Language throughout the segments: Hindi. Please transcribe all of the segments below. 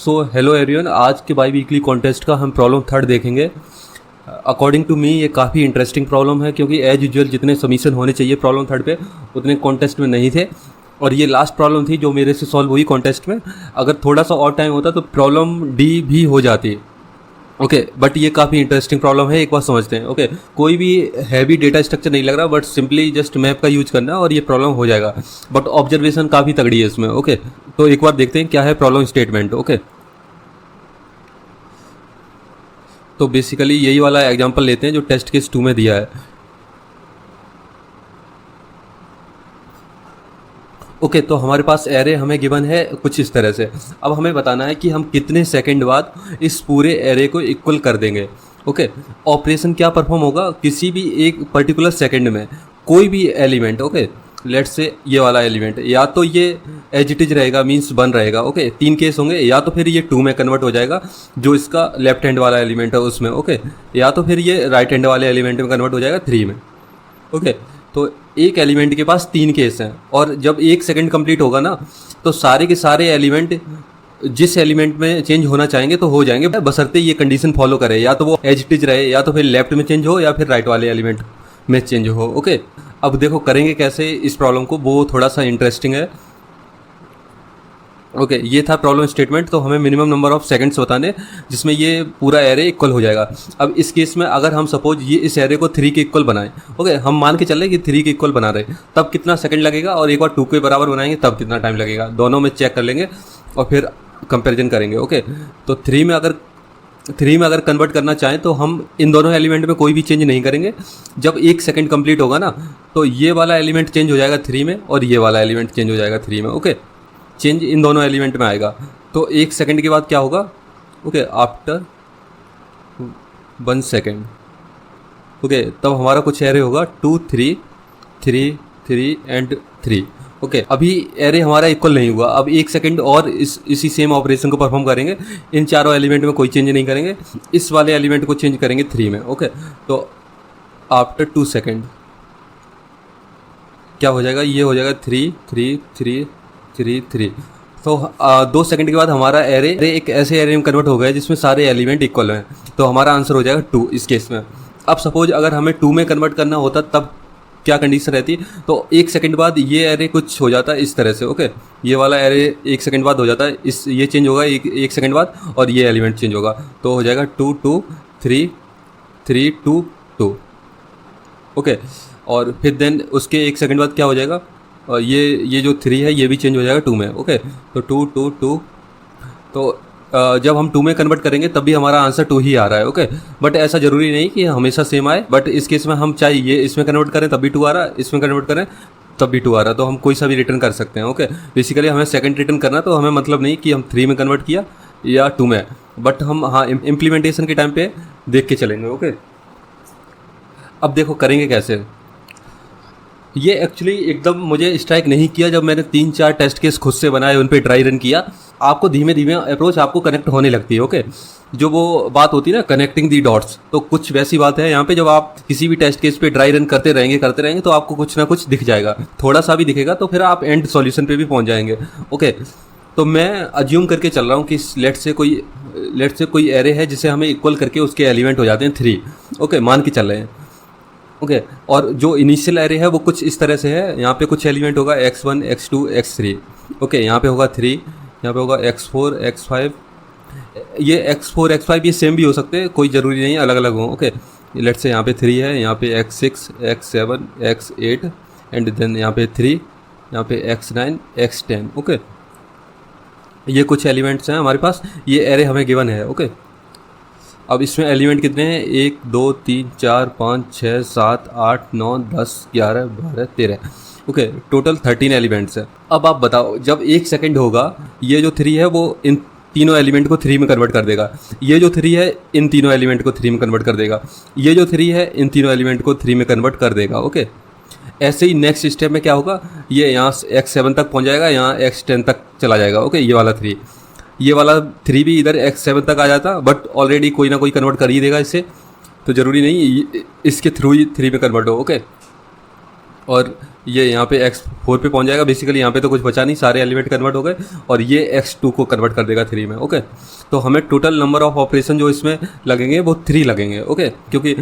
सो हेलो एवरीवन, आज के बाई वीकली कॉन्टेस्ट का हम प्रॉब्लम थर्ड देखेंगे। अकॉर्डिंग टू मी ये काफ़ी इंटरेस्टिंग प्रॉब्लम है, क्योंकि एज यूजुअल जितने सबमिशन होने चाहिए प्रॉब्लम थर्ड पे उतने कॉन्टेस्ट में नहीं थे, और ये लास्ट प्रॉब्लम थी जो मेरे से सॉल्व हुई कॉन्टेस्ट में। अगर थोड़ा सा और टाइम होता तो प्रॉब्लम डी भी हो जाती। ओके, बट ये काफ़ी इंटरेस्टिंग प्रॉब्लम है, एक बार समझते हैं। ओके, कोई भी हैवी डेटा स्ट्रक्चर नहीं लग रहा, बट सिंपली जस्ट मैप का यूज करना और ये प्रॉब्लम हो जाएगा। बट ऑब्जर्वेशन काफ़ी तगड़ी है इसमें। ओके, तो एक बार देखते हैं क्या है प्रॉब्लम स्टेटमेंट। ओके, तो बेसिकली यही वाला एग्जांपल लेते हैं जो टेस्ट केस 2 में दिया है। ओके, तो हमारे पास एरे हमें गिवन है कुछ इस तरह से। अब हमें बताना है कि हम कितने सेकंड बाद इस पूरे एरे को इक्वल कर देंगे। ओके, ऑपरेशन क्या परफॉर्म होगा, किसी भी एक पर्टिकुलर सेकंड में कोई भी एलिमेंट, ओके लेट्स से ये वाला एलिमेंट या तो ये एज इट इज रहेगा, मीन्स 1 रहेगा। ओके, 3 केस होंगे, या तो फिर ये 2 में कन्वर्ट हो जाएगा जो इसका लेफ्ट हैंड वाला एलिमेंट है उसमें। ओके, या तो फिर ये राइट हैंड वाले एलिमेंट में कन्वर्ट हो जाएगा 3 में। ओके, तो एक एलिमेंट के पास 3 केस हैं, और जब 1 सेकंड कंप्लीट होगा ना तो सारे के सारे एलिमेंट जिस एलिमेंट में चेंज होना चाहेंगे तो हो जाएंगे, बशर्ते ये कंडीशन फॉलो करे, या तो वो एज इट इज रहे, या तो फिर लेफ्ट में चेंज हो, या फिर राइट वाले एलिमेंट में चेंज हो। ओके, अब देखो करेंगे कैसे इस प्रॉब्लम को, वो थोड़ा सा इंटरेस्टिंग है। ओके, ये था प्रॉब्लम स्टेटमेंट। तो हमें मिनिमम नंबर ऑफ सेकंड्स बताने जिसमें ये पूरा एरे इक्वल हो जाएगा। अब इस केस में अगर हम सपोज ये इस एरे को 3 के इक्वल बनाएं, ओके हम मान के चल रहे कि 3 के इक्वल बना रहे, तब कितना सेकंड लगेगा, और एक बार 2 के बराबर बनाएंगे तब कितना टाइम लगेगा, दोनों में चेक कर लेंगे और फिर कंपेरिजन करेंगे। ओके, तो 3 में अगर कन्वर्ट करना चाहें तो हम इन दोनों एलिमेंट में कोई भी चेंज नहीं करेंगे। जब 1 सेकंड कंप्लीट होगा ना तो ये वाला एलिमेंट चेंज हो जाएगा 3 में, और ये वाला एलिमेंट चेंज हो जाएगा 3 में। ओके, चेंज इन दोनों एलिमेंट में आएगा। तो 1 सेकंड के बाद क्या होगा, ओके आफ्टर 1 सेकंड, ओके तब हमारा कुछ एरे होगा 2 3 3 3 एंड 3। ओके, अभी एरे हमारा इक्वल नहीं हुआ। अब 1 सेकंड और इसी सेम ऑपरेशन को परफॉर्म करेंगे। इन चारों एलिमेंट में कोई चेंज नहीं करेंगे, इस वाले एलिमेंट को चेंज करेंगे 3 में। ओके, तो आफ्टर 2 सेकंड क्या हो जाएगा, ये हो जाएगा 3 3 3 3 3। तो 2 सेकंड के बाद हमारा एरे एक ऐसे एरे में कन्वर्ट हो गया जिसमें सारे एलिमेंट इक्वल हैं, तो हमारा आंसर हो जाएगा 2 इस केस में। अब सपोज अगर हमें 2 में कन्वर्ट करना होता तब क्या कंडीशन रहती, तो 1 सेकंड बाद ये एरे कुछ हो जाता है इस तरह से। ओके, ये वाला एरे 1 सेकंड बाद हो जाता है, ये चेंज होगा एक सेकंड बाद, और ये एलिमेंट चेंज होगा, तो हो जाएगा 2 2 3 3 2 2। ओके, और फिर देन उसके 1 सेकंड बाद क्या हो जाएगा, और ये जो 3 है ये भी चेंज हो जाएगा 2 में। ओके, तो 2 2 2। तो जब हम 2 में कन्वर्ट करेंगे तब भी हमारा आंसर 2 ही आ रहा है। ओके, बट ऐसा ज़रूरी नहीं कि हमेशा सेम आए, बट इस केस में हम चाहे ये इसमें कन्वर्ट करें तब भी 2 आ रहा है, इसमें कन्वर्ट करें तब भी 2 आ रहा है, तो हम कोई सा भी रिटर्न कर सकते हैं। ओके, बेसिकली हमें सेकंड रिटर्न करना, तो हमें मतलब नहीं कि हम 3 में कन्वर्ट किया या 2 में, बट हम हाँ इम्प्लीमेंटेशन के टाइम पे देख के चलेंगे। ओके, अब देखो करेंगे कैसे। ये एक्चुअली एकदम मुझे स्ट्राइक नहीं किया जब मैंने 3-4 टेस्ट केस खुद से बनाए, उन पे ड्राई रन किया। आपको धीमे धीमे अप्रोच आपको कनेक्ट होने लगती है। ओके, जो वो बात होती है ना कनेक्टिंग दी डॉट्स, तो कुछ वैसी बात है यहाँ पे। जब आप किसी भी टेस्ट केस पे ड्राई रन करते रहेंगे तो आपको कुछ ना कुछ दिख जाएगा, थोड़ा सा भी दिखेगा तो फिर आप एंड सॉल्यूशन पे भी पहुँच जाएंगे। ओके, तो मैं अज्यूम करके चल रहा हूँ कि लेट से कोई एरे है जिसे हमें इक्वल करके उसके एलिमेंट हो जाते हैं 3। ओके, मान के चल रहे हैं। ओके, और जो इनिशियल एरे है वो कुछ इस तरह से है। यहाँ पे कुछ एलिमेंट होगा x1 x2 x3। ओके, यहाँ पे होगा 3, यहाँ पे होगा x4 x5। ये x4 x5 ये सेम भी हो सकते हैं, कोई ज़रूरी नहीं अलग अलग हो। ओके, लेट से यहाँ पे 3 है, यहाँ पे x6 x7 x8 and then यहाँ पे 3, यहाँ पे x9 x10। ओके, ये कुछ एलिमेंट्स हैं हमारे पास, ये एरे हमें गिवन है। ओके, अब इसमें एलिमेंट कितने हैं, 1 2 3 4 5 6 7 8 9 10 11 12 13। ओके, टोटल 13 एलिमेंट्स है। अब आप बताओ, जब 1 सेकंड होगा ये जो 3 है वो इन तीनों एलिमेंट को 3 में कन्वर्ट कर देगा, ये जो 3 है इन तीनों एलिमेंट को 3 में कन्वर्ट कर देगा, ये जो 3 है इन तीनों एलिमेंट को 3 में कन्वर्ट कर देगा। ओके, ऐसे ही नेक्स्ट स्टेप में क्या होगा, ये यहाँ x7 तक पहुँच जाएगा, यहाँ x10 तक चला जाएगा। ओके, ये वाला 3 भी इधर x7 तक आ जाता, बट ऑलरेडी कोई ना कोई कन्वर्ट कर ही देगा इससे, तो ज़रूरी नहीं इसके थ्रू ही 3 में कन्वर्ट हो। ओके, और ये यहाँ पे x4 पे पहुँच जाएगा। बेसिकली यहाँ पे तो कुछ बचा नहीं, सारे एलिमेंट कन्वर्ट हो गए और ये x2 को कन्वर्ट कर देगा 3 में। ओके, तो हमें टोटल नंबर ऑफ ऑपरेशन जो इसमें लगेंगे वो 3 लगेंगे। ओके, क्योंकि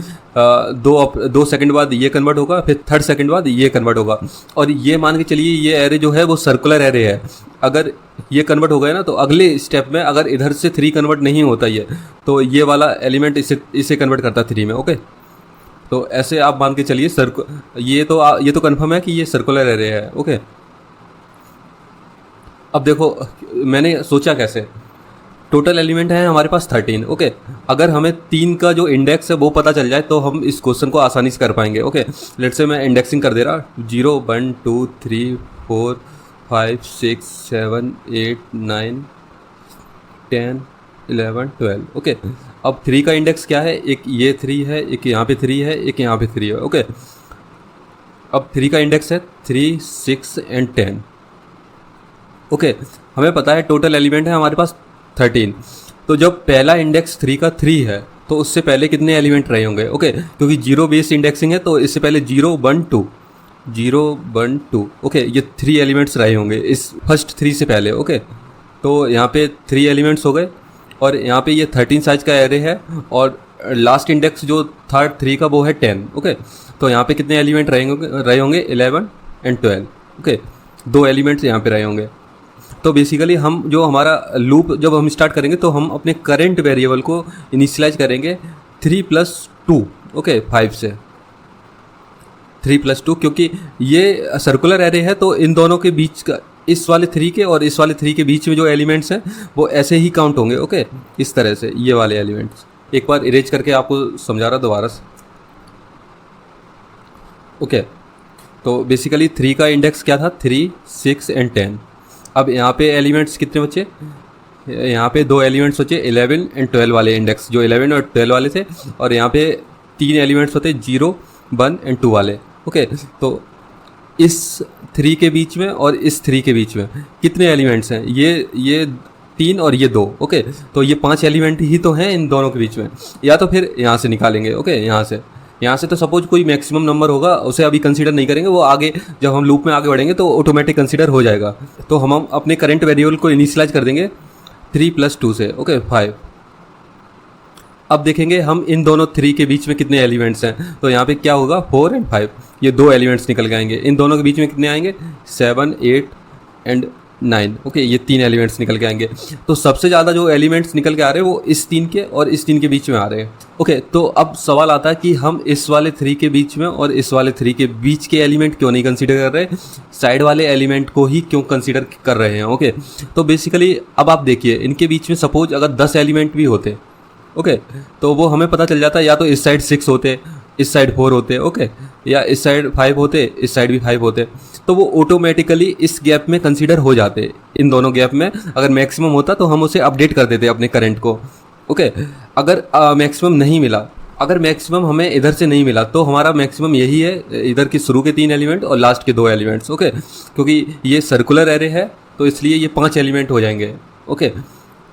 2 सेकंड बाद ये कन्वर्ट होगा, फिर 3rd सेकंड बाद ये कन्वर्ट होगा। और ये मान के चलिए ये एरे जो है वो सर्कुलर एरे है। अगर ये कन्वर्ट हो गया ना, तो अगले स्टेप में अगर इधर से 3 कन्वर्ट नहीं होता ये, तो ये वाला एलिमेंट इसे कन्वर्ट करता 3 में। ओके, तो ऐसे आप मान के चलिए ये तो कन्फर्म है कि ये सर्कुलर एरे है। ओके, अब देखो मैंने सोचा कैसे। टोटल एलिमेंट है हमारे पास 13। ओके, अगर हमें 3 का जो इंडेक्स है वो पता चल जाए तो हम इस क्वेश्चन को आसानी से कर पाएंगे। ओके, लेट्स से मैं इंडेक्सिंग कर दे रहा, 0 1 2 3 4 5 6 7 8 9 10 11 12। ओके, अब 3 का इंडेक्स क्या है, एक ये 3 है, एक यहाँ पे 3 है, एक यहाँ पे 3 है। ओके, अब 3 का इंडेक्स है 3 6 एंड 10। ओके, हमें पता है टोटल एलिमेंट है हमारे पास 13। तो जब पहला इंडेक्स 3 का 3 है तो उससे पहले कितने एलिमेंट रहे होंगे। ओके, क्योंकि 0 बेस्ड इंडेक्सिंग है तो इससे पहले 0 1 2 0 1 2। ओके, ये 3 एलिमेंट्स रहे होंगे इस फर्स्ट 3 से पहले। ओके, तो यहाँ पे 3 एलिमेंट्स हो गए और यहाँ पे ये 13 साइज का एरे है और लास्ट इंडेक्स जो था 3 का वो है 10। ओके, तो यहाँ पे कितने एलिमेंट रहे होंगे 11 एंड 12। ओके, 2 एलिमेंट्स यहाँ पे रहे होंगे। तो बेसिकली हम जो हमारा लूप जब हम स्टार्ट करेंगे तो हम अपने करंट वेरिएबल को इनिशियलाइज करेंगे 3 + 2। ओके, 5 से 3 + 2, क्योंकि ये सर्कुलर एरे है तो इन दोनों के बीच का, इस वाले 3 के और इस वाले 3 के बीच में जो एलिमेंट्स हैं वो ऐसे ही काउंट होंगे। ओके, इस तरह से ये वाले एलिमेंट्स एक बार इरेज करके आपको समझा रहा दोबारा से। ओके, तो बेसिकली 3 का इंडेक्स क्या था, 3 6 एंड 10। अब यहाँ पे एलिमेंट्स कितने बचे, यहाँ पे 2 एलिमेंट्स बचे 11 एंड 12 वाले इंडेक्स, जो 11 और 12 वाले थे। और यहाँ पे 3 एलिमेंट्स होते 0 1 एंड 2 वाले। ओके, तो इस 3 के बीच में और इस 3 के बीच में कितने एलिमेंट्स हैं, ये 3 और ये 2। ओके, तो ये 5 एलिमेंट ही तो हैं इन दोनों के बीच में, या तो फिर यहाँ से निकालेंगे। ओके, यहाँ से तो सपोज कोई मैक्सिमम नंबर होगा उसे अभी कंसीडर नहीं करेंगे, वो आगे जब हम लूप में आगे बढ़ेंगे तो ऑटोमेटिक कंसीडर हो जाएगा। तो हम अपने करंट वेरिएबल को इनिशियलाइज कर देंगे 3 + 2 से। ओके, 5। अब देखेंगे हम इन दोनों 3 के बीच में कितने एलिमेंट्स हैं, तो यहाँ पे क्या होगा 4 एंड 5, ये 2 एलिमेंट्स निकल के आएंगे। इन दोनों के बीच में कितने आएंगे 7 8 एंड 9। ओके, ये 3 एलिमेंट्स निकल के आएंगे। तो सबसे ज़्यादा जो एलिमेंट्स निकल के आ रहे हैं वो इस 3 के और इस 3 के बीच में आ रहे हैं। ओके, तो अब सवाल आता है कि हम इस वाले 3 के बीच में और इस वाले 3 के बीच के एलिमेंट क्यों नहीं कंसीडर कर रहे, साइड वाले एलिमेंट को ही क्यों कंसीडर कर रहे हैं। ओके, तो बेसिकली अब आप देखिए इनके बीच में सपोज अगर 10 एलिमेंट भी होते, ओके, तो वो हमें पता चल जाता है या तो इस साइड 6 होते, इस साइड 4 होते। ओके, या इस साइड 5 होते, इस साइड भी 5 होते, तो वो ऑटोमेटिकली इस गैप में कंसीडर हो जाते। इन दोनों गैप में अगर मैक्सिमम होता तो हम उसे अपडेट कर देते अपने करंट को। ओके, अगर मैक्सिमम नहीं मिला, अगर मैक्सिमम हमें इधर से नहीं मिला तो हमारा मैक्सिमम यही है, इधर के शुरू के 3 एलिमेंट और लास्ट के 2 एलिमेंट्स। ओके, क्योंकि ये सर्कुलर एरे है तो इसलिए ये 5 एलिमेंट हो जाएंगे। ओके,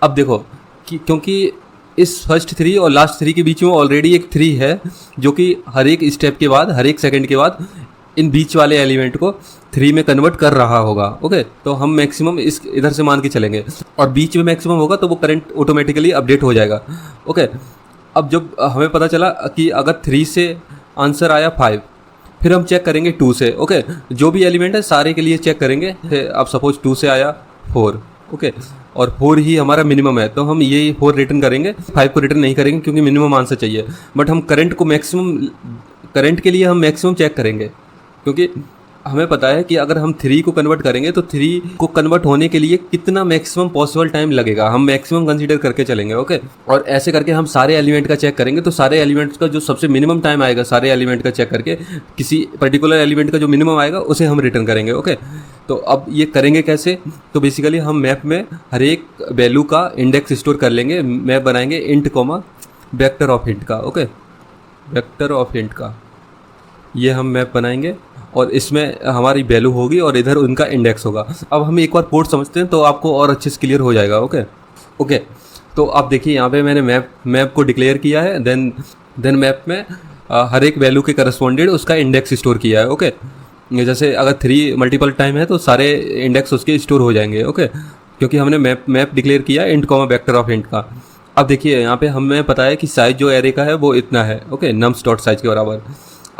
अब देखो कि क्योंकि इस फर्स्ट 3 और लास्ट 3 के बीच में ऑलरेडी एक 3 है जो कि हर एक स्टेप के बाद, हर एक सेकंड के बाद इन बीच वाले एलिमेंट को 3 में कन्वर्ट कर रहा होगा। ओके, तो हम मैक्सिमम इस इधर से मान के चलेंगे और बीच में मैक्सिमम होगा तो वो करंट ऑटोमेटिकली अपडेट हो जाएगा। ओके, अब जब हमें पता चला कि अगर 3 से आंसर आया 5, फिर हम चेक करेंगे 2 से। ओके, जो भी एलिमेंट है सारे के लिए चेक करेंगे। अब सपोज 2 से आया 4, ओके, और 4 ही हमारा मिनिमम है तो हम ये 4 रिटर्न करेंगे, 5 को रिटर्न नहीं करेंगे क्योंकि मिनिमम आंसर चाहिए। बट हम करंट को मैक्सिमम, करंट के लिए हम मैक्सिमम चेक करेंगे क्योंकि हमें पता है कि अगर हम 3 को कन्वर्ट करेंगे तो 3 को कन्वर्ट होने के लिए कितना मैक्सिमम पॉसिबल टाइम लगेगा, हम मैक्सिमम कंसीडर करके चलेंगे। ओके, और ऐसे करके हम सारे एलिमेंट का चेक करेंगे तो सारे एलिमेंट्स का जो सबसे मिनिमम टाइम आएगा, सारे एलिमेंट का चेक करके किसी पर्टिकुलर एलिमेंट का जो मिनिमम आएगा उसे हम रिटर्न करेंगे। ओके, तो अब ये करेंगे कैसे, तो बेसिकली हम मैप में हर एक वैल्यू का इंडेक्स स्टोर कर लेंगे। मैप बनाएंगे int comma vector of int का। ओके, वेक्टर ऑफ इंट का ये हम मैप बनाएंगे और इसमें हमारी वैल्यू होगी और इधर उनका इंडेक्स होगा। अब हम एक बार कोड समझते हैं तो आपको और अच्छे से क्लियर हो जाएगा। ओके, तो आप देखिए यहाँ पे मैंने मैप को डिक्लेयर किया है, देन मैप में हर एक वैल्यू के करस्पॉन्डेड उसका इंडेक्स स्टोर किया है। ओके, ये जैसे अगर 3 मल्टीपल टाइम है तो सारे इंडेक्स उसके स्टोर हो जाएंगे, ओके, क्योंकि हमने मैप डिक्लेयर किया int comma vector of int का। अब देखिए यहाँ पे हमें पता है कि साइज जो एरे का है वो इतना है, ओके, नम्स डॉट साइज के बराबर।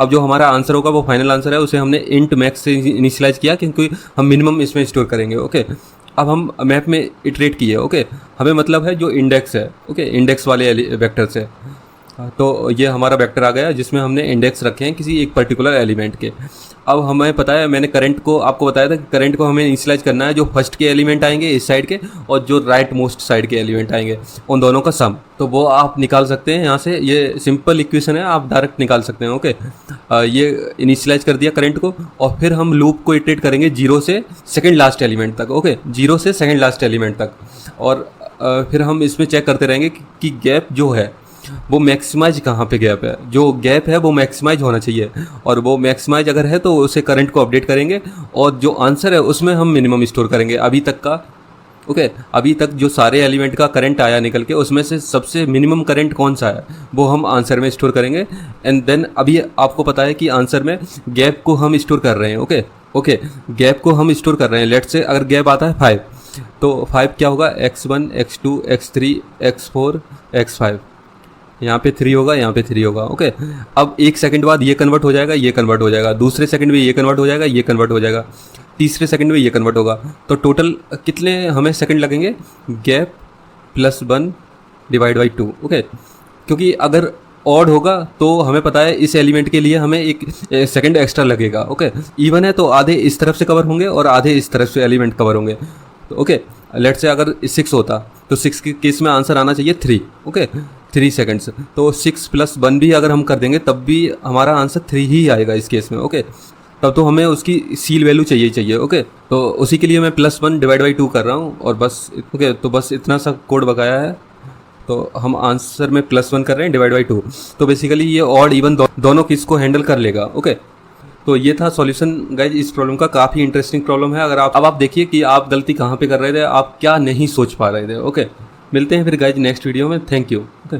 अब जो हमारा आंसर होगा वो फाइनल आंसर है, उसे हमने इंट मैक्स से इनिशियलाइज किया क्योंकि हम मिनिमम इसमें स्टोर करेंगे, ओके। अब हम मैप में इटरेट किए, ओके, हमें मतलब है जो इंडेक्स है, ओके, इंडेक्स वाले वेक्टर से। तो ये हमारा वेक्टर आ गया जिसमें हमने इंडेक्स रखे हैं किसी एक पर्टिकुलर एलिमेंट के। अब हमें पता है, मैंने करंट को आपको बताया था कि करंट को हमें इनिशियलाइज करना है जो फर्स्ट के एलिमेंट आएंगे इस साइड के और जो राइट मोस्ट साइड के एलिमेंट आएंगे उन दोनों का सम। तो वो आप निकाल सकते हैं यहाँ से, ये सिंपल इक्वेशन है, आप डायरेक्ट निकाल सकते हैं, ओके। ये इनिशियलाइज कर दिया करंट को और फिर हम लूप को इटरेट करेंगे 0 से सेकेंड लास्ट एलिमेंट तक, ओके, 0 से सेकेंड लास्ट एलिमेंट तक। और फिर हम इसमें चेक करते रहेंगे कि गैप जो है वो मैक्सिमाइज कहाँ पे गैप है, जो गैप है वो मैक्सिमाइज होना चाहिए, और वो मैक्सिमाइज अगर है तो उसे करंट को अपडेट करेंगे और जो आंसर है उसमें हम मिनिमम स्टोर करेंगे अभी तक का, ओके। अभी तक जो सारे एलिमेंट का करंट आया निकल के उसमें से सबसे मिनिमम करंट कौन सा है वो हम आंसर में स्टोर करेंगे। एंड देन अभी आपको पता है कि आंसर में गैप को हम स्टोर कर रहे हैं, ओके, ओके, गैप को हम स्टोर कर रहे हैं। लेट से अगर गैप आता है 5 तो 5 क्या होगा, x1 x2 x3 x4 x5, यहाँ पे 3 होगा, यहाँ पे 3 होगा, ओके। अब 1 सेकंड बाद ये कन्वर्ट हो जाएगा, ये कन्वर्ट हो जाएगा, दूसरे सेकंड में ये कन्वर्ट हो जाएगा, ये कन्वर्ट हो जाएगा, तीसरे सेकंड में ये कन्वर्ट होगा। तो टोटल कितने हमें सेकंड लगेंगे, गैप +1 डिवाइड बाई 2, ओके। क्योंकि अगर ऑड होगा तो हमें पता है इस एलिमेंट के लिए हमें एक सेकंड एक्स्ट्रा लगेगा, ओके। इवन है तो आधे इस तरफ से कवर होंगे और आधे इस तरफ से एलिमेंट कवर होंगे, तो ओके। लेट से अगर 6 होता तो 6 के केस में आंसर आना चाहिए 3, ओके, 3 सेकंड्स। तो 6 + 1 भी अगर हम कर देंगे तब भी हमारा आंसर 3 ही आएगा इस केस में, ओके। तब तो हमें उसकी सील वैल्यू चाहिए, ओके। तो उसी के लिए मैं +1 डिवाइड बाई 2 कर रहा हूँ और बस, ओके। तो बस इतना सा कोड बकाया है, तो हम आंसर में +1 कर रहे हैं डिवाइड बाई 2। तो बेसिकली ये ऑड इवन दोनों किस को हैंडल कर लेगा, ओके। तो ये था सॉल्यूशन गाइज इस प्रॉब्लम का। काफ़ी इंटरेस्टिंग प्रॉब्लम है। अगर आप देखिए कि आप गलती कहाँ पे कर रहे थे, आप क्या नहीं सोच पा रहे थे, ओके। मिलते हैं फिर गाइज नेक्स्ट वीडियो में। Thank you, okay.